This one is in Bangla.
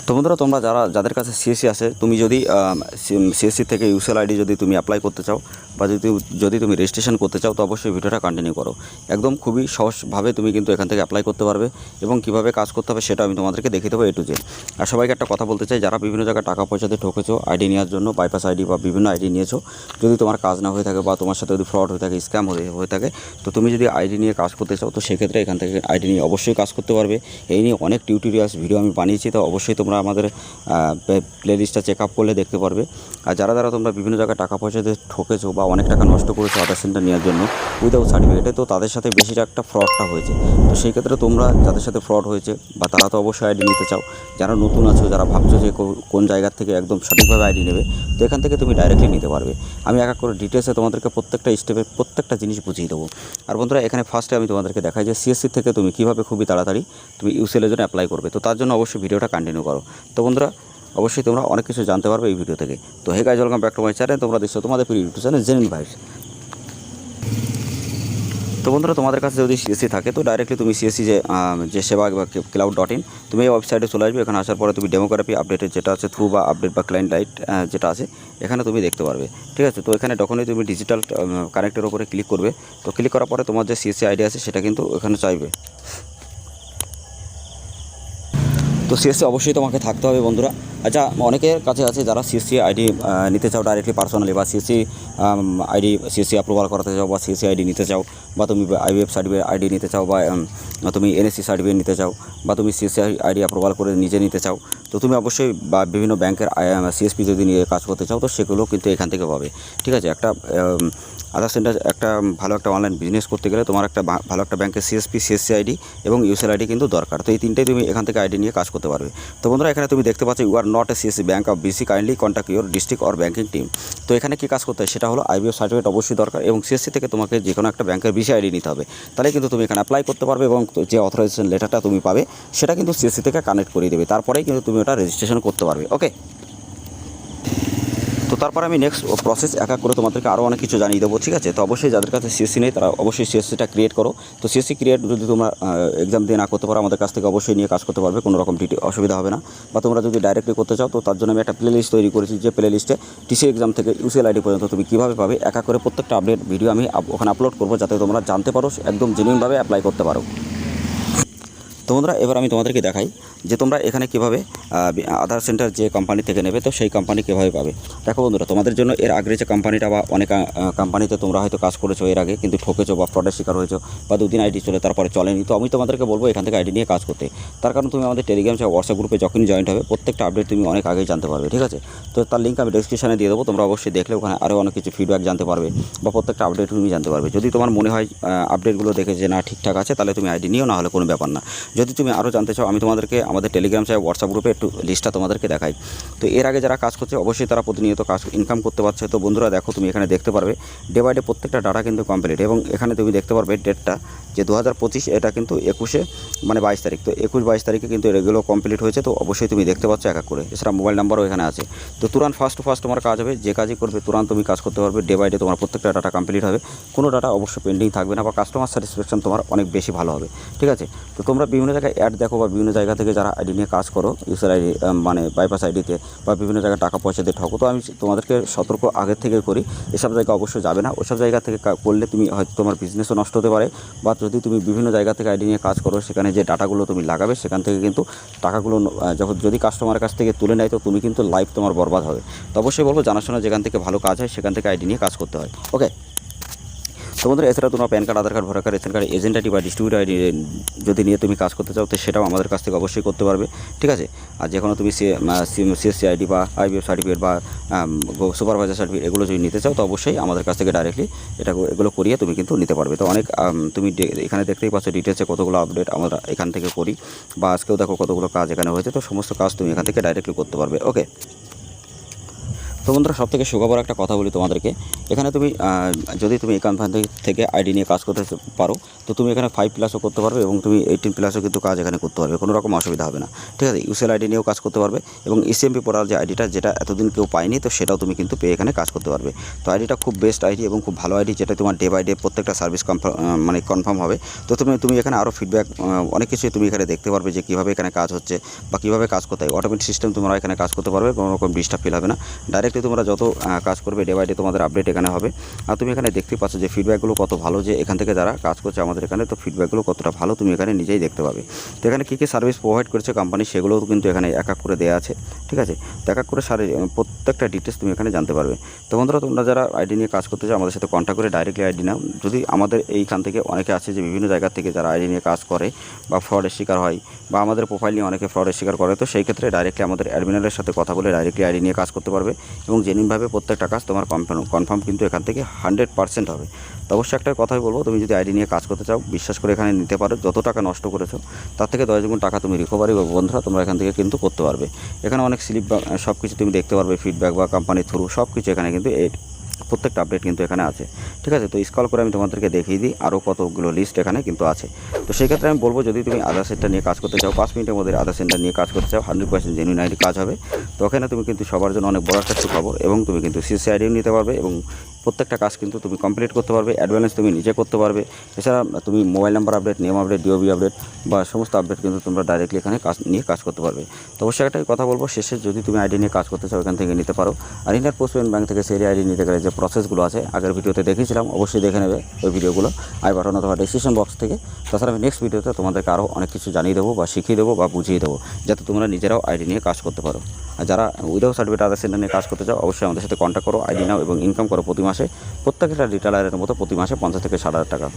তো বন্ধুরা, তোমরা যাদের কাছে সিএসসি আছে, তুমি যদি সিএসসি থেকে ইউসিএল আইডি যদি তুমি অ্যাপ্লাই করতে চাও বা যদি তুমি রেজিস্ট্রেশন করতে চাও, তো অবশ্যই ভিডিওটা কন্টিনিউ করো। একদম খুবই সহজভাবে তুমি কিন্তু এখান থেকে অ্যাপ্লাই করতে পারবে এবং কীভাবে কাজ করতে হবে সেটা আমি তোমাদেরকে দেখিয়ে দেবো A to Z। আর সবাইকে একটা কথা বলতে চাই, যারা বিভিন্ন জায়গায় টাকা পয়সাতে ঠকেছো আইডি নেওয়ার জন্য, বাইপাস আইডি বা বিভিন্ন আইডি নিয়েছো, যদি তোমার কাজ না হয়ে থাকে বা তোমার সাথে যদি ফ্রড হয়ে থাকে, স্ক্যাম হয়ে থাকে, তো তুমি যদি আইডি নিয়ে কাজ করতে চাও, তো সেক্ষেত্রে এখান থেকে আইডি নিয়ে অবশ্যই কাজ করতে পারবে। এই নিয়ে অনেক টিউটোরিয়ালস ভিডিও আমি বানিয়েছি, তো অবশ্যই তোমরা আমাদের প্লেলিস্টটা চেক আপ করলে দেখতে পারবে। আর যারা তোমরা বিভিন্ন জায়গায় টাকা পয়সাতে ঠকেছো বা অনেক টাকা নষ্ট করেছো আধার সেন্টার নেওয়ার জন্য উইদাউট সার্টিফিকেটে, তো তাদের সাথে বেশি একটা ফ্রডটা হয়েছে। তো সেই ক্ষেত্রে তোমরা যাদের সাথে ফ্রড হয়েছে বা তারা তো অবশ্যই আইডি নিতে চাও, যারা নতুন আছো, যারা ভাবছো যে কোন জায়গা থেকে একদম সঠিকভাবে আইডি নেবে, তো এখান থেকে তুমি ডাইরেক্টলি নিতে পারবে। আমি এক এক করে ডিটেলসে তোমাদেরকে প্রত্যেকটা স্টেপে প্রত্যেকটা জিনিস বুঝিয়ে দেবো। আর বন্ধুরা, এখানে ফার্স্টে আমি তোমাদেরকে দেখাই যে সিএসসি থেকে তুমি কীভাবে খুবই তাড়াতাড়ি তুমি ইউসিএলের জন্য অ্যাপ্লাই করবে। তো তার জন্য অবশ্যই ভিডিওটা কন্টিনিউ করো। তো বন্ধুরা, অবশ্যই তোমরা অনেক কিছু জানতে পারবে এই ভিডিও থেকে। তো hey guys, welcome back to my channel. তোমরা দেখছো তোমাদের প্রিয় ইউটিউব চ্যানেল জেনুইন ভাইবস। তো বন্ধুরা, তোমাদের কাছে যদি সিএসসি থাকে, তো ডাইরেক্টলি তুমি সিএসসি যে সেবা বা cloud.in, তুমি এই ওয়েবসাইটে চলে আসবে। এখানে আসার পরে তুমি ডেমোগ্রাফি আপডেটের যেটা আছে থ্রু বা আপডেট বা ক্লায়েন্ট লাইট যেটা আছে, এখানে তুমি দেখতে পারবে। ঠিক আছে, তো এখানে যখনই তুমি ডিজিটাল কানেক্টের উপরে ক্লিক করবে, তো ক্লিক করার পরে তোমার যে সিএসসি আইডি আছে সেটা কিন্তু এখানে চাইবে। তো সিএসসি অবশ্যই তোমাকে থাকতে হবে বন্ধুরা। আচ্ছা, অনেকের কাছে আছে যারা সিএসসি আইডি নিতে চাও ডাইরেক্টলি পার্সোনালি, বা সিএসসি আইডি সিএসসি অ্যাপ্রুভাল করাতে চাও, বা সিএসসি আইডি নিতে চাও, বা তুমি আইবিএফ সার্টিফিকেট আইডি নিতে চাও, বা তুমি এনএসসি সার্টিফিকেট নিতে চাও, বা তুমি সিএসসি আইডি অ্যাপ্রুভাল করে নিজে নিতে চাও, তো তুমি অবশ্যই বা বিভিন্ন ব্যাংকের সিএসপি যদি নিয়ে কাজ করতে চাও, তো সেগুলো কিন্তু এখান থেকে পাবে। ঠিক আছে, একটা আধার সেন্টার একটা ভালো একটা অনলাইন বিজনেস করতে গেলে তোমার একটা ভালো একটা ব্যাংকের সিএসসি আইডি এবং ইউসিএল আইডি কিন্তু দরকার। তো এই তিনটেই তুমি এখান থেকে আইডি নিয়ে কাজ করতে পারবে। তো বন্ধুরা, এখানে তুমি দেখতে পাচ্ছ you are not a CSC bank of BC, kindly contact your district or banking team. তো এখানে কী কাজ করতে হয় সেটা হলো আইবিএফ সার্টিফিকেট অবশ্যই দরকার, এবং সিএসসি থেকে তোমাকে যে কোনো একটা ব্যাংকের বিসি আইডি নিতে হবে। তাহলে কিন্তু তুমি এখানে অ্যাপ্লাই করতে পারবে এবং যে অথরাইজেশন লেটারটা তুমি পাবে সেটা কিন্তু সিএসসি থেকে কানেক্ট করিয়ে দেবে। তারপরেই কিন্তু তুমি ওটা রেজিস্ট্রেশন করতে পারবে। ওকে, তো তারপর আমি নেক্সট প্রসেস এক এক করে তোমাদেরকে আরও অনেক কিছু জানিয়ে দেবো। ঠিক আছে, তো অবশ্যই যাদের কাছে সিএসসি নেই তারা অবশ্যই সিএসসিটা ক্রিয়েট করো। তো সিএসসি ক্রিয়েট যদি তোমরা এক্সাম দিয়ে না করতে পারো, আমাদের কাছ থেকে অবশ্যই নিয়ে কাজ করতে পারবে, কোনো রকম অসুবিধা হবে না। বা তোমরা যদি ডাইরেক্টলি করতে চাও, তো তার জন্য আমি একটা প্লে লিস্ট তৈরি করেছি, যে প্লে লিস্টে টিসি এক্সাম থেকে ইউসিএল আইডি পর্যন্ত তুমি কীভাবে পাবে এক এক করে প্রত্যেকটা আপডেট ভিডিও আমি ওখানে আপলোড করবো, যাতে তোমরা জানতে পারো, একদম জেনুইনভাবে অ্যাপ্লাই করতে পারো। তো বন্ধুরা, এবার আমি তোমাদেরকে দেখাই যে তোমরা এখানে কীভাবে আধার সেন্টার যে কোম্পানি থেকে নেবে, তো সেই কোম্পানি কীভাবে পাবে। দেখো বন্ধুরা, তোমাদের জন্য এর আগে যে কোম্পানিটা বা অনেক কোম্পানিতে তোমরা হয়তো কাজ করেছো এর আগে, কিন্তু ঠকেছো বা ফ্রডের শিকার হয়েছো, বা দুদিন আইডি চলে তারপরে চলেনি, তো আমি তোমাদেরকে বলবো এখান থেকে আইডি নিয়ে কাজ করতে। তার কারণ তুমি আমাদের টেলিগ্রাম বা হোয়াটসঅ্যাপ গ্রুপে যখনই জয়েন্ট হবে, প্রত্যেকটা আপডেট তুমি অনেক আগেই জানতে পারবে। ঠিক আছে, তো তার লিঙ্ক আমি ডেসক্রিপশনে দিয়ে দেবো, তোমরা অবশ্যই দেখলে ওখানে আরও অনেক কিছু ফিডব্যাক জানতে পারবে, বা প্রত্যেকটা আপডেট তুমি জানতে পারবে। যদি তোমার মনে হয় আপডেটগুলো দেখে যে না ঠিকঠাক আছে, তাহলে তুমি আইডি নিও, না হলে কোনো ব্যাপার না। যদি তুমি আরও জানতে চাও, আমি তোমাদেরকে আমাদের টেলিগ্রাম চাই হোয়াটসঅ্যাপ গ্রুপে একটু লিস্টটা তোমাদেরকে দেখাই। তো এর আগে যারা কাজ করছে অবশ্যই তারা প্রতিনিয়ত কাজ ইনকাম করতে পারছে। তো বন্ধুরা দেখো, তুমি এখানে দেখতে পারবে ডে বাই ডে প্রত্যেকটা ডাটা কিন্তু কমপ্লিট, এবং এখানে তুমি দেখতে পারবে ডেটটা যে 2025, এটা কিন্তু 21 মানে 22 তারিখ। তো 21-22 তারিখে কিন্তু এগুলো কমপ্লিট হয়েছে। তো অবশ্যই তুমি দেখতে পাচ্ছ এক এক করে। এছাড়া মোবাইল নাম্বারও এখানে আছে। তো তুরান ফার্স্ট তোমার কাজ হবে, যে কাজই করবে তুরান তুমি কাজ করতে পারবে। ডে বাই ডে তোমার প্রত্যেকটা ডাটা কমপ্লিট হবে, কোনো ডাটা অবশ্যই পেন্ডিং থাকবে না, বা কাস্টমার স্যাটিসফ্যাকশন তোমার অনেক বেশি ভালো হবে। ঠিক আছে, তো তোমরা বিভিন্ন জায়গায় অ্যাড দেখো, বা বিভিন্ন জায়গা থেকে যারা আইডি নিয়ে কাজ করো ইউসার আইডি মানে বাইপাস আইডিতে, বা বিভিন্ন জায়গায় টাকা পয়সা দিয়ে ঠকো, তো আমি তোমাদেরকে সতর্ক আগের থেকে করি, এসব জায়গা অবশ্যই যাবে না। ওসব জায়গা থেকে করলে তুমি হয়তো তোমার বিজনেসও নষ্ট হতে পারে, বা যদি তুমি বিভিন্ন জায়গা থেকে আইডি নিয়ে কাজ করো, সেখানে যে ডাটাগুলো তুমি লাগাবে সেখান থেকে কিন্তু টাকাগুলো যদি কাস্টমারের কাছ থেকে তুলে নেয়, তো তুমি কিন্তু লাইফ তোমার বরবাদ হবে। তো অবশ্যই বলবো জানাশোনা যেখান থেকে ভালো কাজ হয় সেখান থেকে আইডি নিয়ে কাজ করতে হয়। ওকে, তো বন্ধুরা, এছাড়া তোমরা pan card, Aadhaar card, voter card, ration card, agent ID বা ডিস্ট্রিবিউটার আইডি যদি নিয়ে তুমি কাজ করতে চাও, তো সেটাও আমাদের কাছ থেকে অবশ্যই করতে পারবে। ঠিক আছে, আর যে কোনো তুমি সিএসসি আইডি বা আইবিএফ সার্টিফিকেট বা সুপারভাইজার সার্টিফিকেট এগুলো যদি নিতে চাও, তো অবশ্যই আমাদের কাছ থেকে ডাইরেক্টলি এগুলো করিয়ে তুমি কিন্তু নিতে পারবে। তো অনেক তুমি এখানে দেখতেই পাচ্ছ ডিটেলসে কতগুলো আপডেট আমরা এখান থেকে করি, বা আজকেও দেখো কতগুলো কাজ এখানে হয়েছে। তো সমস্ত কাজ তুমি এখান থেকে ডাইরেক্টলি করতে পারবে। ওকে, তো বন্ধুরা, সব থেকে সুখবর একটা কথা বলি তোমাদেরকে। এখানে তুমি যদি তুমি এই কোম্পানি থেকে আইডি নিয়ে কাজ করতে পারো, তো তুমি এখানে 5+ করতে পারবে এবং তুমি 18+ কিন্তু কাজ এখানে করতে পারবে, কোনো রকম অসুবিধা হবে না। ঠিক আছে, ইউসিএল আইডি নিয়েও কাজ করতে পারবে এবং ইসিএমপি পোর্টাল যে আইডিটা, যেটা এতদিন কেউ পায়নি, তো সেটাও তুমি কিন্তু পেয়ে এখানে কাজ করতে পারবে। তো আইডিটা খুব বেস্ট আইডি এবং খুব ভালো আইডি, যেটা তোমার ডে বাই ডে প্রত্যেকটা সার্ভিস কনফার্ম হবে। তো তুমি এখানে আরও ফিডব্যাক অনেক কিছুই তুমি এখানে দেখতে পারবে, যে কীভাবে এখানে কাজ হচ্ছে বা কীভাবে কাজ করতে হয়। অটোমেটিক সিস্টেম তোমরা এখানে কাজ করতে পারবে, কোনো রকম ডিস্টার্ব ফিল হবে না। ডাইরেক্টলি তোমরা যত কাজ করবে ডে বাই ডে তোমাদের আপডেট এখানে হবে। আর তুমি এখানে দেখতে পাচ্ছ যে ফিডব্যাকগুলো কত ভালো, যে এখান থেকে যারা কাজ করছে আমাদের এখানে, তো ফিডব্যাকগুলো কতটা ভালো তুমি এখানে নিজেই দেখতে পাবে। তো এখানে কী কী সার্ভিস প্রোভাইড করছে কোম্পানি, সেগুলোও কিন্তু এখানে এক এক করে দেওয়া আছে। ঠিক আছে, তো এক এক করে প্রত্যেকটা ডিটেলস তুমি এখানে জানতে পারবে। তো বন্ধুরা, তোমরা যারা আইডি নিয়ে কাজ করতে চাও আমাদের সাথে কন্ট্যাক্ট করে ডাইরেক্টলি আইডি নাও। যদি আমাদের এইখান থেকে অনেকে আছে যে বিভিন্ন জায়গা থেকে যারা আইডি নিয়ে কাজ করে বা ফ্রডের শিকার হয়, বা আমাদের প্রোফাইল নিয়ে অনেকে ফ্রডের শিকার করে, তো সেই ক্ষেত্রে ডাইরেক্টলি আমাদের অ্যাডমিনারের সাথে কথা বলে ডাইরেক্টলি আইডি নিয়ে কাজ করতে পারবে এবং জেনুইনভাবে প্রত্যেকটা কাজ তোমার কনফার্ম কিন্তু এখান থেকে 100% হবে। তো অবশ্যই একটা কথাই বলবো, তুমি যদি আইডি নিয়ে কাজ করতে চাও, বিশ্বাস করে এখানে নিতে পারো। যত টাকা নষ্ট করেছো তার থেকে 10 গুণ টাকা তুমি রিকভারি বন্ধুরা তোমরা এখান থেকে কিন্তু করতে পারবে। এখানে অনেক স্লিপ বা সব কিছু তুমি দেখতে পারবে, ফিডব্যাক বা কোম্পানির থ্রু সব কিছু এখানে কিন্তু প্রত্যেকটা আপডেট কিন্তু এখানে আছে। ঠিক আছে, তো স্ক্রল করে আমি তোমাদেরকে দেখিয়ে দিই আরও কতগুলো লিস্ট এখানে কিন্তু আছে। তো সেই ক্ষেত্রে আমি বলবো, যদি তুমি আধার সেন্টার নিয়ে কাজ করতে চাও, 5 মিনিটের মধ্যে আধার সেন্টার নিয়ে কাজ করতে চাও, 100% জেনুইন আইডি কাজ হবে। তো ওখানে তুমি কিন্তু সবার জন্য অনেক বড় একটা সুখবর, এবং তুমি কিন্তু সিসি আইডিও নিতে পারবে এবং প্রত্যেকটা কাজ কিন্তু তুমি কমপ্লিট করতে পারবে। অ্যাডভান্স তুমি নিজে করতে পারবে। এছাড়া তুমি mobile number update, name update, DOB update বা সমস্ত আপডেট কিন্তু তোমরা ডাইরেক্টলি এখানে কাজ করতে পারবে। তো অবশ্যই একটা কথা বলবো শেষে, যদি তুমি আইডি নিয়ে কাজ করতে চাও এখান থেকে নিতে পারো। আর ইন্ডিয়ান পোস্ট পেমেন্ট ব্যাঙ্ক থেকে সেই আইডি নিতে গেলে যে প্রসেসগুলো আছে আগের ভিডিওতে দেখিয়েছিলাম, অবশ্যই দেখে নেবে ওই ভিডিওগুলো আই বাটন অথবা ডিসক্রিপশন বক্স থেকে। তাছাড়া আমি নেক্সট ভিডিওতে তোমাদেরকে আরও অনেক কিছু জানিয়ে দেবো বা শিখিয়ে দেবো বা বুঝিয়ে দেবো, যাতে তোমরা নিজেরাও আইডি নিয়ে কাজ করতে পারো। আর যারা উইদাউট সার্টিফিকেট আধার সেন্টার নিয়ে কাজ করতে চাও, অবশ্যই আমাদের সাথে কন্ট্যাক্ট করো, আইডি নাও এবং ইনকাম করো প্রতি মাসে প্রত্যেকটা রিটেলারের মতো প্রতি মাসে 50 থেকে 60,000 টাকা।